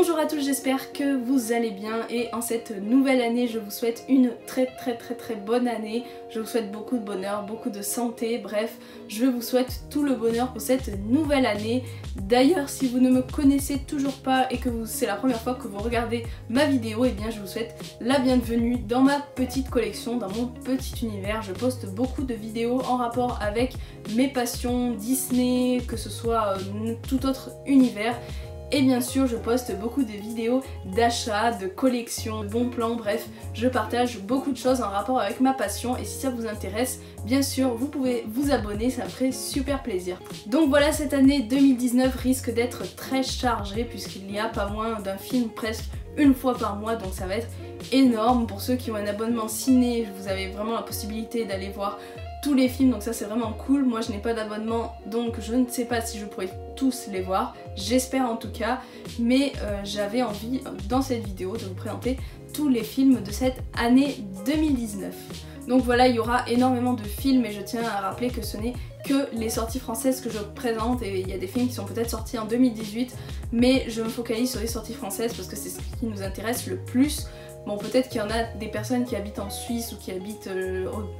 Bonjour à tous, j'espère que vous allez bien et en cette nouvelle année je vous souhaite une très bonne année. Je vous souhaite beaucoup de bonheur, beaucoup de santé, bref, je vous souhaite tout le bonheur pour cette nouvelle année. D'ailleurs, si vous ne me connaissez toujours pas et que c'est la première fois que vous regardez ma vidéo, eh bien je vous souhaite la bienvenue dans ma petite collection, dans mon petit univers. Je poste beaucoup de vidéos en rapport avec mes passions Disney, que ce soit tout autre univers. Et bien sûr, je poste beaucoup de vidéos d'achat, de collection, de bons plans, bref, je partage beaucoup de choses en rapport avec ma passion et si ça vous intéresse, bien sûr, vous pouvez vous abonner, ça me ferait super plaisir. Donc voilà, cette année 2019 risque d'être très chargée puisqu'il y a pas moins d'un film presque une fois par mois, donc ça va être énorme. Pour ceux qui ont un abonnement ciné, vous avez vraiment la possibilité d'aller voir tous les films, donc ça c'est vraiment cool. Moi je n'ai pas d'abonnement, donc je ne sais pas si je pourrais tous les voir, j'espère en tout cas, mais j'avais envie dans cette vidéo de vous présenter tous les films de cette année 2019. Donc voilà, il y aura énormément de films et je tiens à rappeler que ce n'est que les sorties françaises que je présente et il y a des films qui sont peut-être sortis en 2018, mais je me focalise sur les sorties françaises parce que c'est ce qui nous intéresse le plus. Bon, peut-être qu'il y en a des personnes qui habitent en Suisse ou qui habitent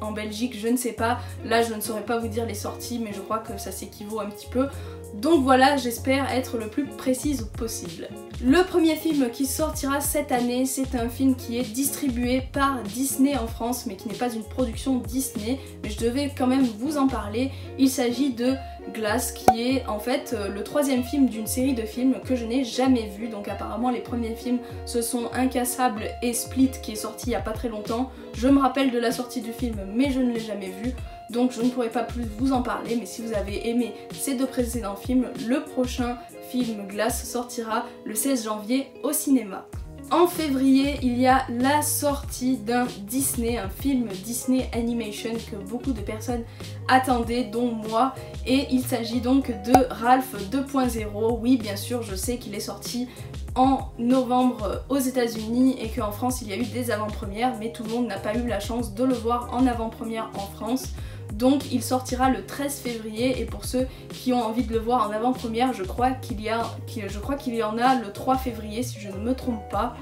en Belgique, je ne sais pas. Là, je ne saurais pas vous dire les sorties, mais je crois que ça s'équivaut un petit peu. Donc voilà, j'espère être le plus précise possible. Le premier film qui sortira cette année, c'est un film qui est distribué par Disney en France, mais qui n'est pas une production Disney, mais je devais quand même vous en parler. Il s'agit de Glass, qui est en fait le troisième film d'une série de films que je n'ai jamais vu. Donc apparemment les premiers films ce sont Incassable et Split qui est sorti il y a pas très longtemps. Je me rappelle de la sortie du film mais je ne l'ai jamais vu, donc je ne pourrai pas plus vous en parler. Mais si vous avez aimé ces deux précédents films, le prochain film Glass sortira le 16 janvier au cinéma. En février, il y a la sortie d'un Disney, un film Disney Animation que beaucoup de personnes attendaient, dont moi, et il s'agit donc de Ralph 2.0. Oui, bien sûr, je sais qu'il est sorti en novembre aux États-Unis et qu'en France il y a eu des avant-premières, mais tout le monde n'a pas eu la chance de le voir en avant-première en France. Donc il sortira le 13 février et pour ceux qui ont envie de le voir en avant-première, je crois qu'il y en a le 3 février si je ne me trompe pas.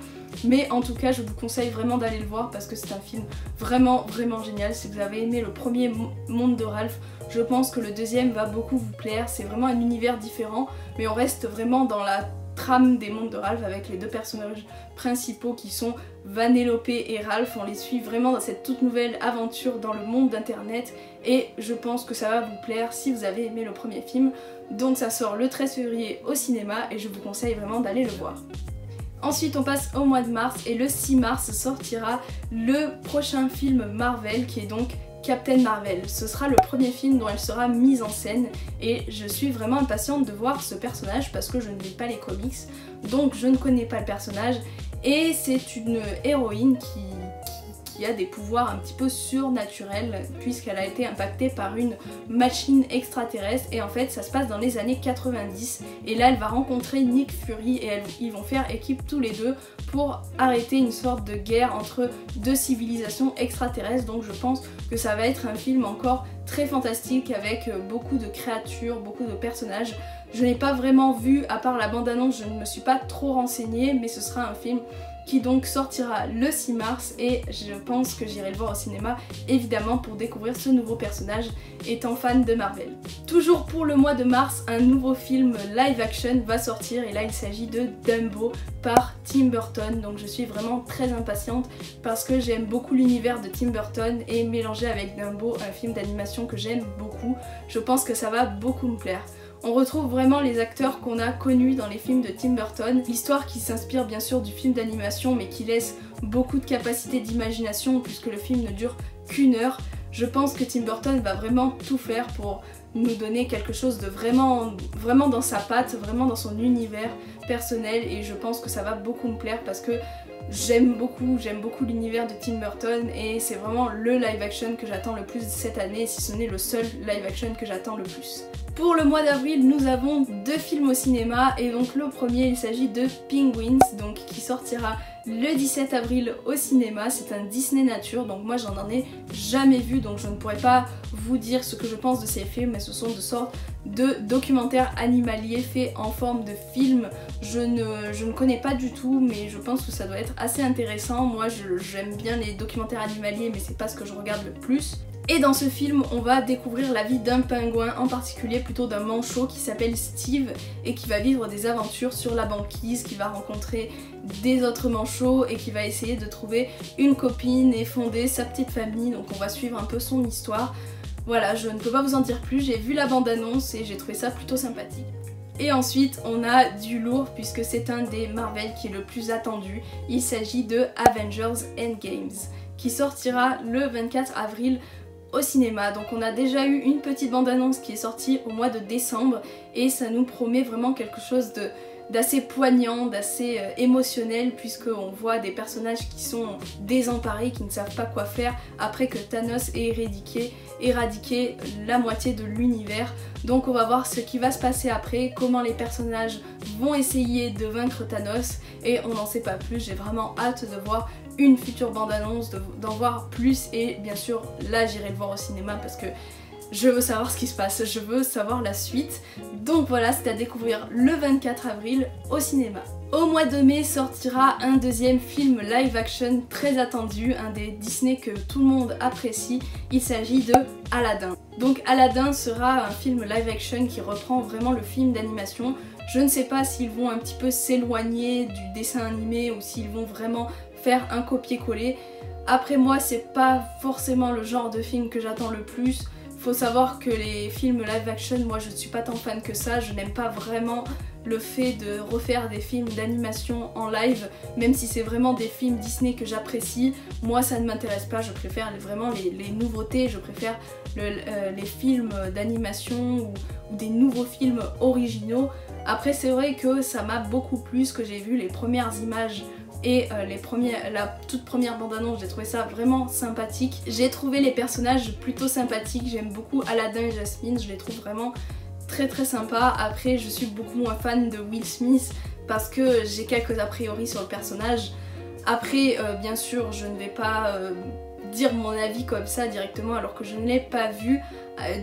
Mais en tout cas je vous conseille vraiment d'aller le voir parce que c'est un film vraiment génial. Si vous avez aimé le premier monde de Ralph, je pense que le deuxième va beaucoup vous plaire. C'est vraiment un univers différent mais on reste vraiment dans la trame des mondes de Ralph avec les deux personnages principaux qui sont Vanellope et Ralph. On les suit vraiment dans cette toute nouvelle aventure dans le monde d'internet et je pense que ça va vous plaire si vous avez aimé le premier film. Donc ça sort le 13 février au cinéma et je vous conseille vraiment d'aller le voir. Ensuite on passe au mois de mars et le 6 mars sortira le prochain film Marvel qui est donc Captain Marvel. Ce sera le premier film dont elle sera mise en scène et je suis vraiment impatiente de voir ce personnage parce que je ne lis pas les comics, donc je ne connais pas le personnage et c'est une héroïne qui a des pouvoirs un petit peu surnaturels puisqu'elle a été impactée par une machine extraterrestre et en fait ça se passe dans les années 90 et là elle va rencontrer Nick Fury et ils vont faire équipe tous les deux pour arrêter une sorte de guerre entre deux civilisations extraterrestres. Donc je pense que ça va être un film encore très fantastique avec beaucoup de créatures, beaucoup de personnages. Je n'ai pas vraiment vu, à part la bande-annonce, je ne me suis pas trop renseignée, mais ce sera un film qui donc sortira le 6 mars et je pense que j'irai le voir au cinéma évidemment pour découvrir ce nouveau personnage étant fan de Marvel. Toujours pour le mois de mars, un nouveau film live action va sortir et là il s'agit de Dumbo par Tim Burton. Donc je suis vraiment très impatiente parce que j'aime beaucoup l'univers de Tim Burton et mélanger avec Dumbo, un film d'animation que j'aime beaucoup, je pense que ça va beaucoup me plaire. On retrouve vraiment les acteurs qu'on a connus dans les films de Tim Burton, l'histoire qui s'inspire bien sûr du film d'animation mais qui laisse beaucoup de capacité d'imagination puisque le film ne dure qu'1 heure. Je pense que Tim Burton va vraiment tout faire pour nous donner quelque chose de vraiment dans sa patte, vraiment dans son univers personnel et je pense que ça va beaucoup me plaire parce que j'aime beaucoup l'univers de Tim Burton et c'est vraiment le live action que j'attends le plus cette année si ce n'est le seul live action que j'attends le plus. Pour le mois d'avril, nous avons 2 films au cinéma et donc le premier, il s'agit de Penguins, donc qui sortira le 17 avril au cinéma. C'est un Disney Nature, donc moi j'en ai jamais vu, donc je ne pourrais pas vous dire ce que je pense de ces films, mais ce sont de sortes de documentaires animaliers faits en forme de film. Je ne connais pas du tout, mais je pense que ça doit être assez intéressant. Moi j'aime bien les documentaires animaliers, mais c'est pas ce que je regarde le plus. Et dans ce film, on va découvrir la vie d'un pingouin, en particulier plutôt d'un manchot qui s'appelle Steve et qui va vivre des aventures sur la banquise, qui va rencontrer des autres manchots et qui va essayer de trouver une copine et fonder sa petite famille. Donc on va suivre un peu son histoire. Voilà, je ne peux pas vous en dire plus, j'ai vu la bande-annonce et j'ai trouvé ça plutôt sympathique. Et ensuite, on a du lourd puisque c'est un des Marvel qui est le plus attendu. Il s'agit de Avengers Endgame qui sortira le 24 avril au cinéma. Donc on a déjà eu une petite bande-annonce qui est sortie au mois de décembre et ça nous promet vraiment quelque chose d'assez poignant, d'assez émotionnel, puisqu'on voit des personnages qui sont désemparés, qui ne savent pas quoi faire après que Thanos ait éradiqué la moitié de l'univers. Donc on va voir ce qui va se passer après, comment les personnages vont essayer de vaincre Thanos et on n'en sait pas plus. J'ai vraiment hâte de voir une future bande-annonce, d'en voir plus et bien sûr là j'irai le voir au cinéma parce que je veux savoir ce qui se passe, je veux savoir la suite. Donc voilà, c'est à découvrir le 24 avril au cinéma. Au mois de mai sortira un deuxième film live action très attendu, un des Disney que tout le monde apprécie. Il s'agit de Aladdin. Donc Aladdin sera un film live action qui reprend vraiment le film d'animation. Je ne sais pas s'ils vont un petit peu s'éloigner du dessin animé ou s'ils vont vraiment faire un copier-coller. Après moi, c'est pas forcément le genre de film que j'attends le plus. Faut savoir que les films live action, moi je ne suis pas tant fan que ça, je n'aime pas vraiment le fait de refaire des films d'animation en live, même si c'est vraiment des films Disney que j'apprécie, moi ça ne m'intéresse pas, je préfère vraiment les nouveautés, je préfère les films d'animation ou des nouveaux films originaux. Après c'est vrai que ça m'a beaucoup plu que j'ai vu les premières images et la toute première bande-annonce, j'ai trouvé ça vraiment sympathique. J'ai trouvé les personnages plutôt sympathiques, j'aime beaucoup Aladdin et Jasmine, je les trouve vraiment très très sympas. Après je suis beaucoup moins fan de Will Smith parce que j'ai quelques a priori sur le personnage. Après bien sûr je ne vais pas dire mon avis comme ça directement alors que je ne l'ai pas vu.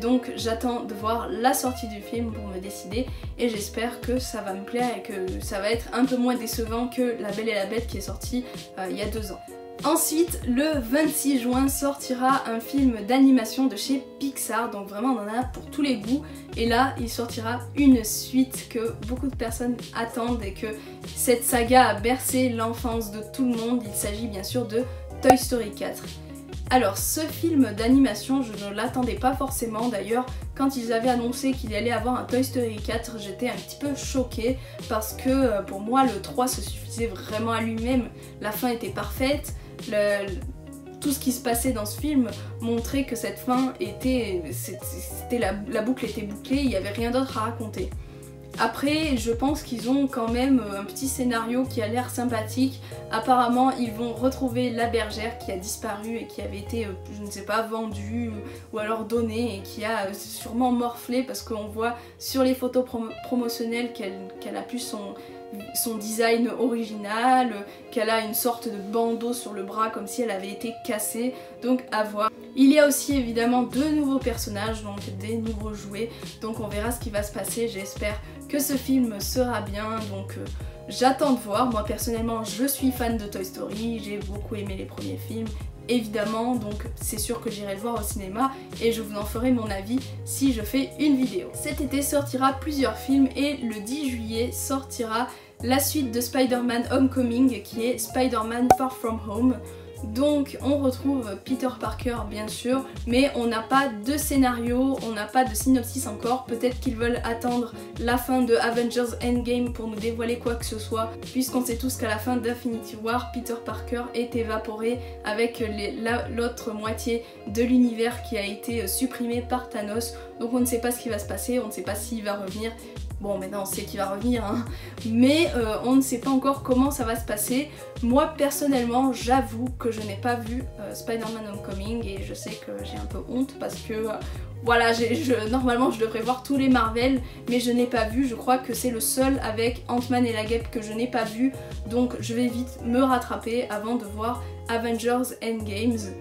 Donc j'attends de voir la sortie du film pour me décider et j'espère que ça va me plaire et que ça va être un peu moins décevant que La Belle et la Bête qui est sortie il y a 2 ans. Ensuite, le 26 juin sortira un film d'animation de chez Pixar, donc vraiment on en a pour tous les goûts. Et là, il sortira une suite que beaucoup de personnes attendent et que cette saga a bercé l'enfance de tout le monde. Il s'agit bien sûr de Toy Story 4. Alors ce film d'animation, je ne l'attendais pas forcément. D'ailleurs, quand ils avaient annoncé qu'il allait avoir un Toy Story 4, j'étais un petit peu choquée parce que pour moi le 3 se suffisait vraiment à lui-même. La fin était parfaite, tout ce qui se passait dans ce film montrait que cette fin était... la boucle était bouclée, il n'y avait rien d'autre à raconter. Après, je pense qu'ils ont quand même un petit scénario qui a l'air sympathique. Apparemment, ils vont retrouver la bergère qui a disparu et qui avait été, je ne sais pas, vendue ou alors donnée et qui a sûrement morflé parce qu'on voit sur les photos promotionnelles qu'elle a plus son design original, qu'elle a une sorte de bandeau sur le bras comme si elle avait été cassée, donc à voir. Il y a aussi évidemment de nouveaux personnages, donc des nouveaux jouets, donc on verra ce qui va se passer. J'espère que ce film sera bien, donc j'attends de voir. Moi personnellement je suis fan de Toy Story, j'ai beaucoup aimé les premiers films évidemment, donc c'est sûr que j'irai le voir au cinéma et je vous en ferai mon avis si je fais une vidéo. Cet été sortira plusieurs films et le 10 juillet sortira la suite de Spider-Man Homecoming qui est Spider-Man Far From Home. Donc on retrouve Peter Parker bien sûr, mais on n'a pas de scénario, on n'a pas de synopsis encore. Peut-être qu'ils veulent attendre la fin de Avengers Endgame pour nous dévoiler quoi que ce soit, puisqu'on sait tous qu'à la fin d'Infinity War, Peter Parker est évaporé avec l'autre moitié de l'univers qui a été supprimé par Thanos. Donc on ne sait pas ce qui va se passer, on ne sait pas s'il va revenir. Bon, maintenant on sait qu'il va revenir, hein. Mais on ne sait pas encore comment ça va se passer. Moi personnellement, j'avoue que je n'ai pas vu Spider-Man Homecoming et je sais que j'ai un peu honte parce que voilà, normalement je devrais voir tous les Marvel, mais je n'ai pas vu. Je crois que c'est le seul avec Ant-Man et la Guêpe que je n'ai pas vu, donc je vais vite me rattraper avant de voir Avengers Endgames.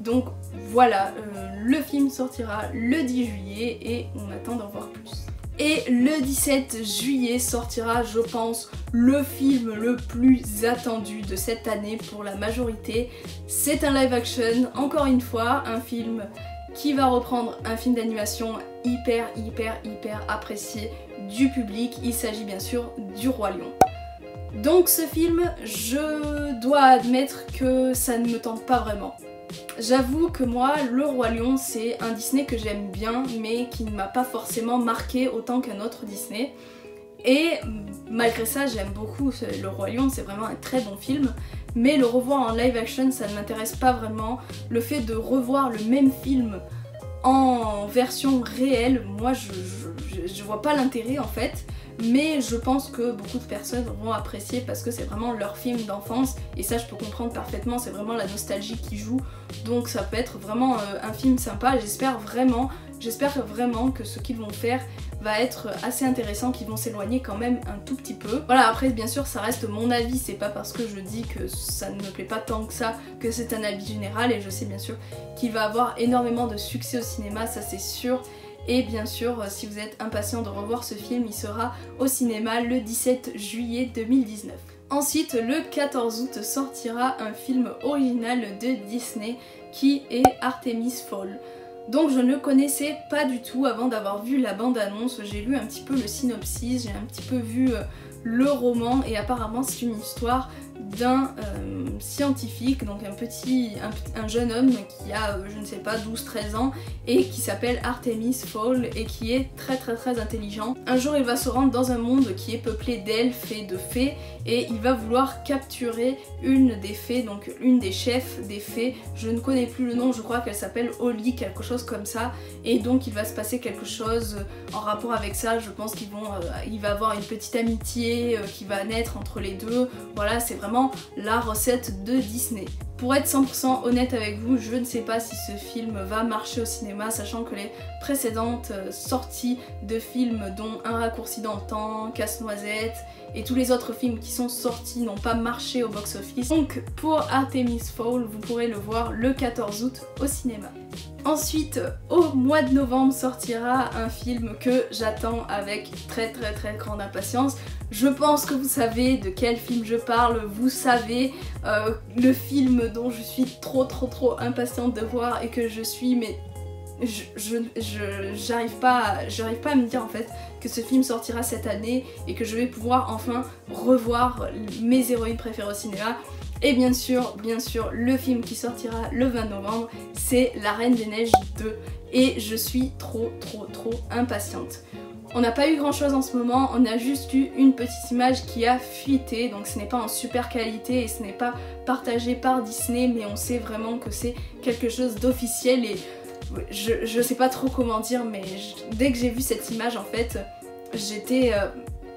Donc voilà, le film sortira le 10 juillet et on attend d'en voir plus. Et le 17 juillet sortira, je pense, le film le plus attendu de cette année pour la majorité. C'est un live action, encore une fois, un film qui va reprendre un film d'animation hyper apprécié du public. Il s'agit bien sûr du Roi Lion. Donc ce film, je dois admettre que ça ne me tente pas vraiment. J'avoue que moi, le Roi Lion, c'est un Disney que j'aime bien, mais qui ne m'a pas forcément marqué autant qu'un autre Disney. Et malgré ça, j'aime beaucoup le Roi Lion, c'est vraiment un très bon film. Mais le revoir en live action, ça ne m'intéresse pas vraiment. Le fait de revoir le même film en version réelle, moi je vois pas l'intérêt en fait. Mais je pense que beaucoup de personnes vont apprécier parce que c'est vraiment leur film d'enfance et ça je peux comprendre parfaitement, c'est vraiment la nostalgie qui joue, donc ça peut être vraiment un film sympa. J'espère vraiment que ce qu'ils vont faire va être assez intéressant, qu'ils vont s'éloigner quand même un tout petit peu. Voilà, après bien sûr ça reste mon avis, c'est pas parce que je dis que ça ne me plaît pas tant que ça que c'est un avis général, et je sais bien sûr qu'il va avoir énormément de succès au cinéma, ça c'est sûr. Et bien sûr, si vous êtes impatient de revoir ce film, il sera au cinéma le 17 juillet 2019. Ensuite, le 14 août sortira un film original de Disney qui est Artemis Fowl. Donc je ne connaissais pas du tout avant d'avoir vu la bande-annonce, j'ai lu un petit peu le synopsis, j'ai un petit peu vu le roman et apparemment c'est une histoire d'un scientifique, donc un jeune homme qui a je ne sais pas 12-13 ans et qui s'appelle Artemis Fowl et qui est très intelligent. Un jour il va se rendre dans un monde qui est peuplé d'elfes et de fées et il va vouloir capturer une des fées, donc une des chefs des fées, je ne connais plus le nom, je crois qu'elle s'appelle Holly, quelque chose comme ça, et donc il va se passer quelque chose en rapport avec ça. Je pense qu'il va avoir une petite amitié qui va naître entre les deux. Voilà, c'est vraiment la recette de Disney. Pour être 100% honnête avec vous, je ne sais pas si ce film va marcher au cinéma, sachant que les précédentes sorties de films, dont Un raccourci dans le temps, Casse-Noisette et tous les autres films qui sont sortis n'ont pas marché au box-office. Donc pour Artemis Fowl, vous pourrez le voir le 14 août au cinéma. Ensuite, au mois de novembre sortira un film que j'attends avec très grande impatience. Je pense que vous savez de quel film je parle, vous savez le film dont je suis trop impatiente de voir et que je suis mais j'arrive pas à me dire en fait que ce film sortira cette année et que je vais pouvoir enfin revoir mes héroïnes préférées au cinéma. Et bien sûr, le film qui sortira le 20 novembre, c'est La Reine des Neiges 2 et je suis trop impatiente. On n'a pas eu grand chose en ce moment, on a juste eu une petite image qui a fuité, donc ce n'est pas en super qualité et ce n'est pas partagé par Disney, mais on sait vraiment que c'est quelque chose d'officiel et je sais pas trop comment dire, mais dès que j'ai vu cette image en fait, j'étais...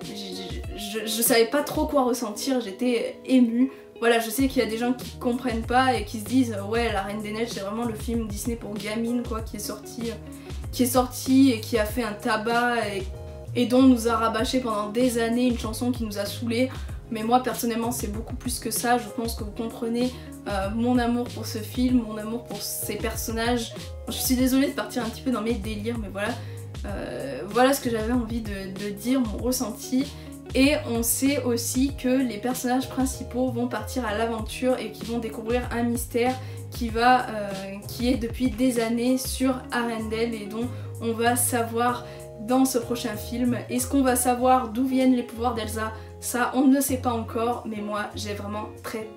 je savais pas trop quoi ressentir, j'étais émue. Voilà, je sais qu'il y a des gens qui comprennent pas et qui se disent ouais, La Reine des Neiges c'est vraiment le film Disney pour gamines quoi, qui est sorti et qui a fait un tabac et dont on nous a rabâché pendant des années une chanson qui nous a saoulés. Mais moi personnellement c'est beaucoup plus que ça, je pense que vous comprenez mon amour pour ce film, mon amour pour ces personnages. Je suis désolée de partir un petit peu dans mes délires, mais voilà, voilà ce que j'avais envie de dire, mon ressenti. Et on sait aussi que les personnages principaux vont partir à l'aventure et qui vont découvrir un mystère qui est depuis des années sur Arendelle et dont on va savoir dans ce prochain film. Est-ce qu'on va savoir d'où viennent les pouvoirs d'Elsa? Ça, on ne sait pas encore, mais moi j'ai vraiment très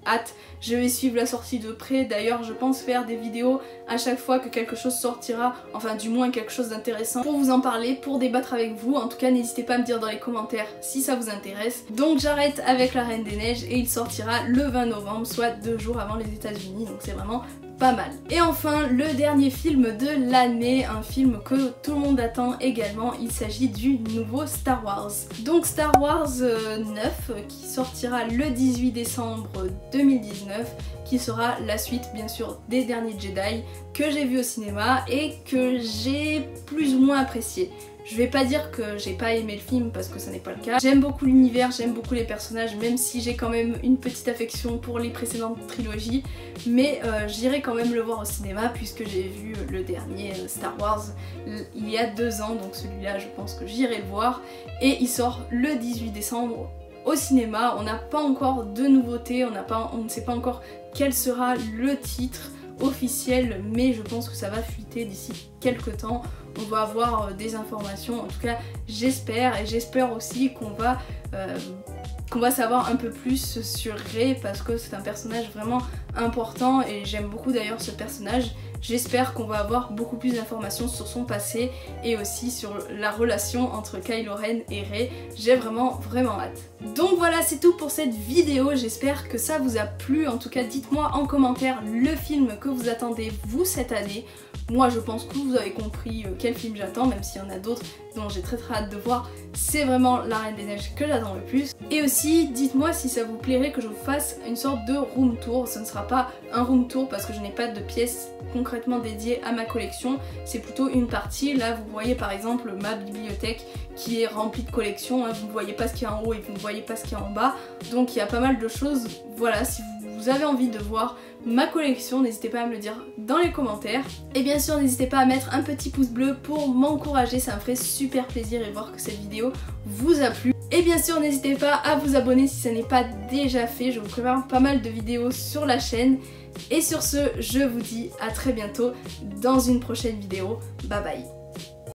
hâte. Je vais suivre la sortie de près. D'ailleurs, je pense faire des vidéos à chaque fois que quelque chose sortira, enfin du moins quelque chose d'intéressant, pour vous en parler, pour débattre avec vous. En tout cas, n'hésitez pas à me dire dans les commentaires si ça vous intéresse. Donc j'arrête avec La Reine des Neiges et il sortira le 20 novembre, soit 2 jours avant les États-Unis. Donc c'est vraiment pas mal. Et enfin, le dernier film de l'année, un film que tout le monde attend également, il s'agit du nouveau Star Wars. Donc Star Wars 9 qui sortira le 18 décembre 2019, qui sera la suite bien sûr des derniers Jedi que j'ai vu au cinéma et que j'ai plus ou moins apprécié. Je vais pas dire que j'ai pas aimé le film parce que ça n'est pas le cas. J'aime beaucoup l'univers, j'aime beaucoup les personnages, même si j'ai quand même une petite affection pour les précédentes trilogies. Mais j'irai quand même le voir au cinéma puisque j'ai vu le dernier Star Wars il y a 2 ans. Donc celui-là je pense que j'irai le voir. Et il sort le 18 décembre au cinéma. On n'a pas encore de nouveautés, on ne sait pas encore quel sera le titre officiel, mais je pense que ça va fuiter d'ici quelques temps. On va avoir des informations, en tout cas j'espère, et j'espère aussi qu'on va savoir un peu plus sur Rey parce que c'est un personnage vraiment important et j'aime beaucoup d'ailleurs ce personnage. J'espère qu'on va avoir beaucoup plus d'informations sur son passé et aussi sur la relation entre Kylo Ren et Rey. J'ai vraiment hâte. Donc voilà, c'est tout pour cette vidéo. J'espère que ça vous a plu. En tout cas, dites-moi en commentaire le film que vous attendez vous cette année. Moi je pense que vous avez compris quel film j'attends, même s'il y en a d'autres dont j'ai très hâte de voir. C'est vraiment La Reine des Neiges que j'attends le plus. Et aussi dites-moi si ça vous plairait que je vous fasse une sorte de room tour. Ce ne sera pas un room tour parce que je n'ai pas de pièces concrètement dédiées à ma collection. C'est plutôt une partie. Là vous voyez par exemple ma bibliothèque qui est remplie de collections. Vous ne voyez pas ce qu'il y a en haut et vous ne voyez pas ce qu'il y a en bas. Donc il y a pas mal de choses. Voilà, si vous avez envie de voir ma collection, n'hésitez pas à me le dire dans les commentaires. Et bien sûr, n'hésitez pas à mettre un petit pouce bleu pour m'encourager, ça me ferait super plaisir et voir que cette vidéo vous a plu. Et bien sûr, n'hésitez pas à vous abonner si ça n'est pas déjà fait, je vous prépare pas mal de vidéos sur la chaîne. Et sur ce, je vous dis à très bientôt dans une prochaine vidéo. Bye bye.